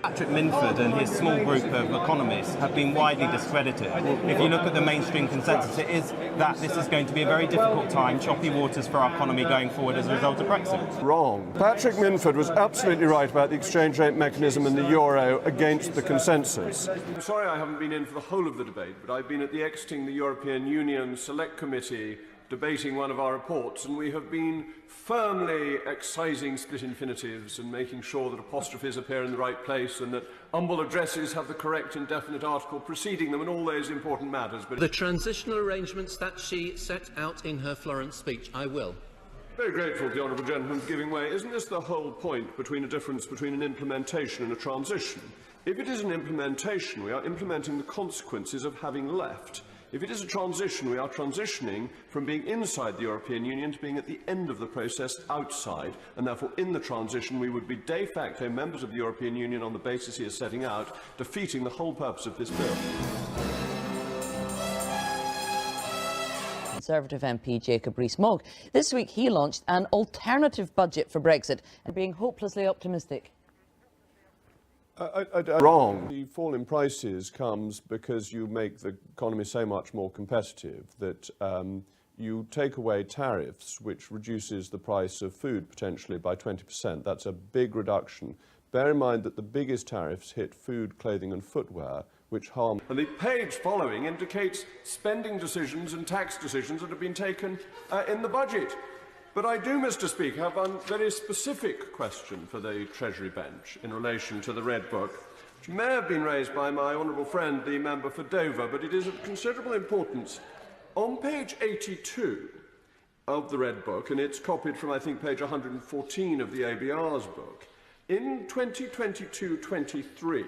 Patrick Minford and his small group of economists have been widely discredited. If you look at the mainstream consensus, it is that this is going to be a very difficult time, choppy waters for our economy going forward as a result of Brexit. Wrong. Patrick Minford was absolutely right about the exchange rate mechanism and the euro against the consensus. I'm sorry I haven't been in for the whole of the debate, but I've been at the Exiting the European Union Select Committee debating one of our reports, and we have been firmly excising split infinitives and making sure that apostrophes appear in the right place and that umble addresses have the correct indefinite article preceding them and all those important matters. But the transitional arrangements that she set out in her Florence speech, I will. Very grateful to the honourable gentleman for giving way. Isn't this the whole point between a difference between an implementation and a transition? If it is an implementation, we are implementing the consequences of having left. If it is a transition, we are transitioning from being inside the European Union to being at the end of the process outside, and therefore in the transition we would be de facto members of the European Union on the basis he is setting out, defeating the whole purpose of this bill. Conservative MP Jacob Rees Mogg. This week he launched an alternative budget for Brexit and being hopelessly optimistic. Wrong. The fall in prices comes because you make the economy so much more competitive that you take away tariffs, which reduces the price of food potentially by 20%. That's a big reduction. Bear in mind that the biggest tariffs hit food, clothing and footwear, which harm. And the page following indicates spending decisions and tax decisions that have been taken in the budget. But I do, Mr. Speaker, have a very specific question for the Treasury bench in relation to the Red Book, which may have been raised by my honourable friend, the member for Dover, but it is of considerable importance. On page 82 of the Red Book, and it's copied from, I think, page 114 of the ABR's book, in 2022-23,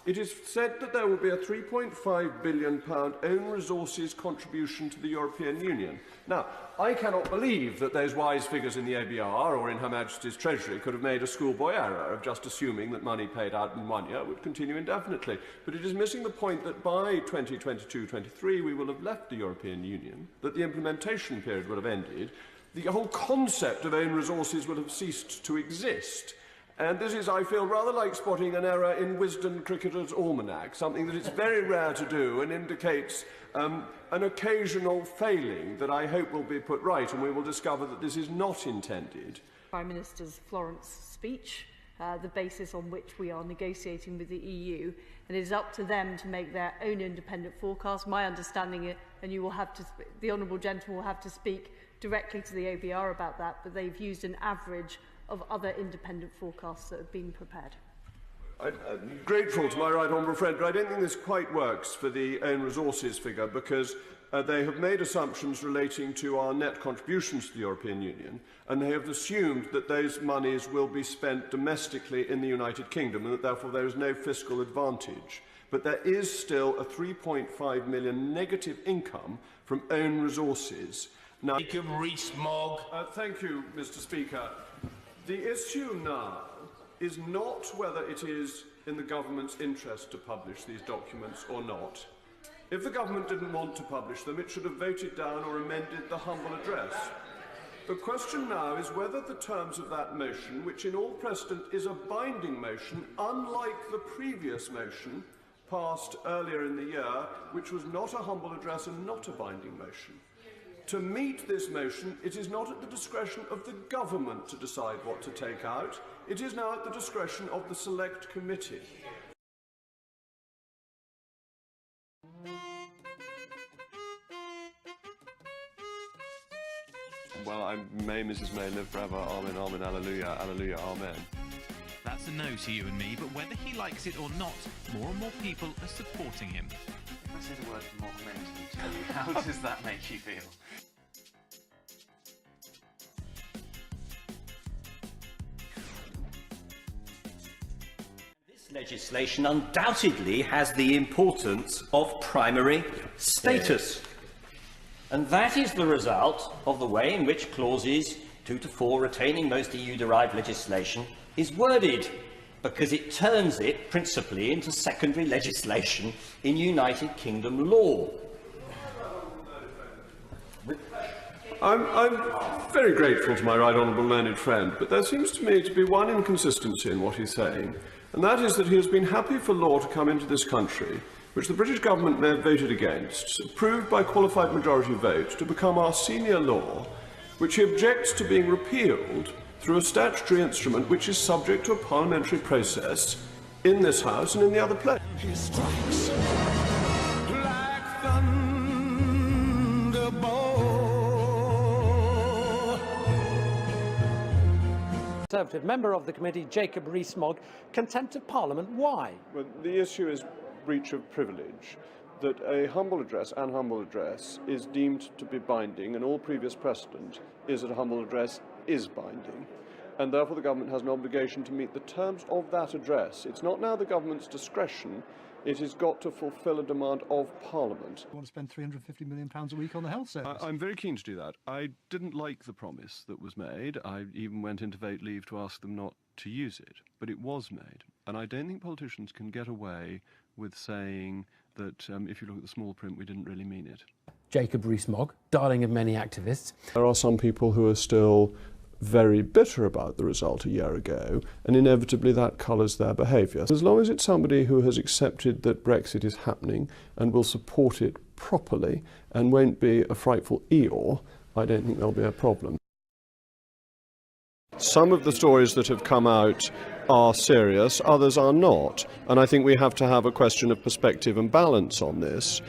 it is said that there will be a £3.5 billion own resources contribution to the European Union. Now, I cannot believe that those wise figures in the ABR or in Her Majesty's Treasury could have made a schoolboy error of just assuming that money paid out in 1 year would continue indefinitely. But it is missing the point that by 2022-23 we will have left the European Union, that the implementation period will have ended, the whole concept of own resources will have ceased to exist. And this is, I feel, rather like spotting an error in Wisden Cricketer's Almanac, something that it's very rare to do and indicates an occasional failing that I hope will be put right, and we will discover that this is not intended. Prime Minister's Florence speech, the basis on which we are negotiating with the EU, and it is up to them to make their own independent forecast. My understanding, and you will have to, the honourable gentleman will have to speak directly to the ABR about that, but they've used an average of other independent forecasts that have been prepared. I'm grateful to my right honourable friend, but I don't think this quite works for the own resources figure because they have made assumptions relating to our net contributions to the European Union, and they have assumed that those monies will be spent domestically in the United Kingdom and that therefore there is no fiscal advantage. But there is still a £3.5 million negative income from own resources. Now, Jacob Rees Mogg. Thank you, Mr. Speaker. The issue now is not whether it is in the government's interest to publish these documents or not. If the government didn't want to publish them, it should have voted down or amended the humble address. The question now is whether the terms of that motion, which in all precedent is a binding motion, unlike the previous motion passed earlier in the year, which was not a humble address and not a binding motion. To meet this motion, it is not at the discretion of the government to decide what to take out. It is now at the discretion of the Select Committee. Well, may Mrs. May live forever. Amen, amen, alleluia, alleluia, amen. That's a no to you and me, but whether he likes it or not, more and more people are supporting him. If I say the word monumental to you, how does that make you feel? This legislation undoubtedly has the importance of primary status. And that is the result of the way in which clauses 2 to 4 retaining most EU-derived legislation is worded, because it turns it principally into secondary legislation in United Kingdom law. I'm very grateful to my right honourable learned friend, but there seems to me to be one inconsistency in what he's saying, and that is that he has been happy for law to come into this country, which the British government may have voted against, approved by qualified majority vote, to become our senior law, which he objects to being repealed through a statutory instrument which is subject to a parliamentary process in this House and in the other place. Conservative member of the committee, Jacob Rees Mogg, contempt of Parliament. Why? Well, the issue is breach of privilege, that a humble address, an humble address, is deemed to be binding, and all previous precedent is that a humble address is binding. And therefore the government has an obligation to meet the terms of that address. It's not now the government's discretion, it has got to fulfil a demand of Parliament. I want to spend £350 million a week on the health service. I'm very keen to do that. I didn't like the promise that was made. I even went into vote leave to ask them not to use it. But it was made. And I don't think politicians can get away with saying that if you look at the small print, we didn't really mean it. Jacob Rees Mogg, darling of many activists. There are some people who are still very bitter about the result a year ago, and inevitably that colours their behaviour. As long as it's somebody who has accepted that Brexit is happening and will support it properly and won't be a frightful Eeyore, I don't think there'll be a problem. Some of the stories that have come out are serious, others are not, and I think we have to have a question of perspective and balance on this.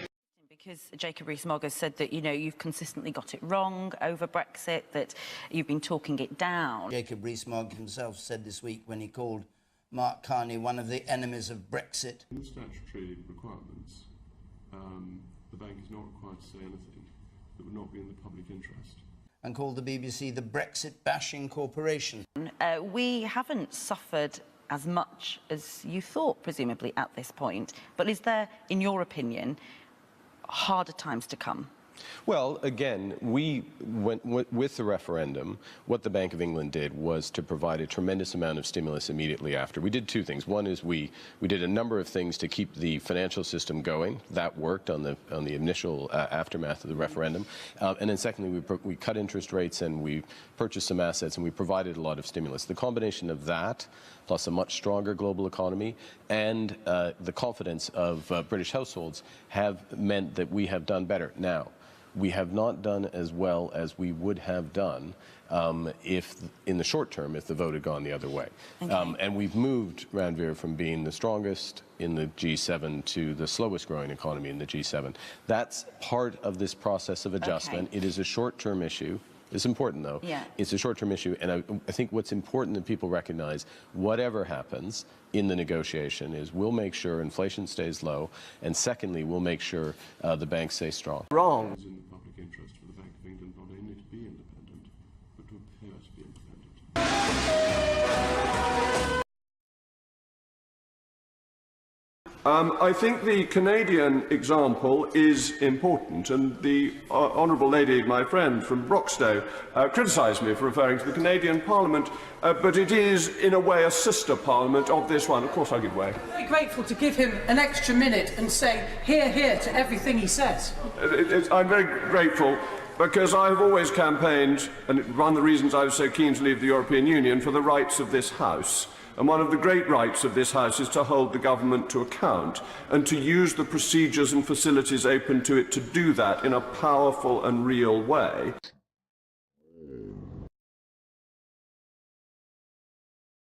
Because Jacob Rees Mogg has said that, you know, you've consistently got it wrong over Brexit, that you've been talking it down. Jacob Rees Mogg himself said this week when he called Mark Carney one of the enemies of Brexit. In the statutory requirements, the bank is not required to say anything that would not be in the public interest. And called the BBC the Brexit-bashing corporation. We haven't suffered as much as you thought, presumably, at this point. But is there, in your opinion, harder times to come? Well, again, we went with the referendum. What the Bank of England did was to provide a tremendous amount of stimulus immediately after. We did two things. One is we did a number of things to keep the financial system going. That worked on the initial aftermath of the referendum. And then secondly, we cut interest rates and we purchased some assets and we provided a lot of stimulus. The combination of that, plus a much stronger global economy, and the confidence of British households have meant that we have done better. Now, we have not done as well as we would have done if, in the short term, if the vote had gone the other way. Okay. And we've moved, Ranveer, from being the strongest in the G7 to the slowest growing economy in the G7. That's part of this process of adjustment. Okay. It is a short-term issue. It's important, though. Yeah. It's a short-term issue, and I think what's important that people recognize, whatever happens in the negotiation, is we'll make sure inflation stays low, and secondly, we'll make sure the banks stay strong. Wrong. It's in the public interest for the Bank of England not only to be independent, but to appear to be independent. I think the Canadian example is important, and the Honourable Lady, my friend from Broxtowe, criticised me for referring to the Canadian Parliament, but it is, in a way, a sister parliament of this one. Of course, I'll give way. I'm very grateful to give him an extra minute and say, hear, hear, to everything he says. I'm very grateful because I've always campaigned, and one of the reasons I was so keen to leave the European Union, for the rights of this House. And one of the great rights of this House is to hold the government to account and to use the procedures and facilities open to it to do that in a powerful and real way.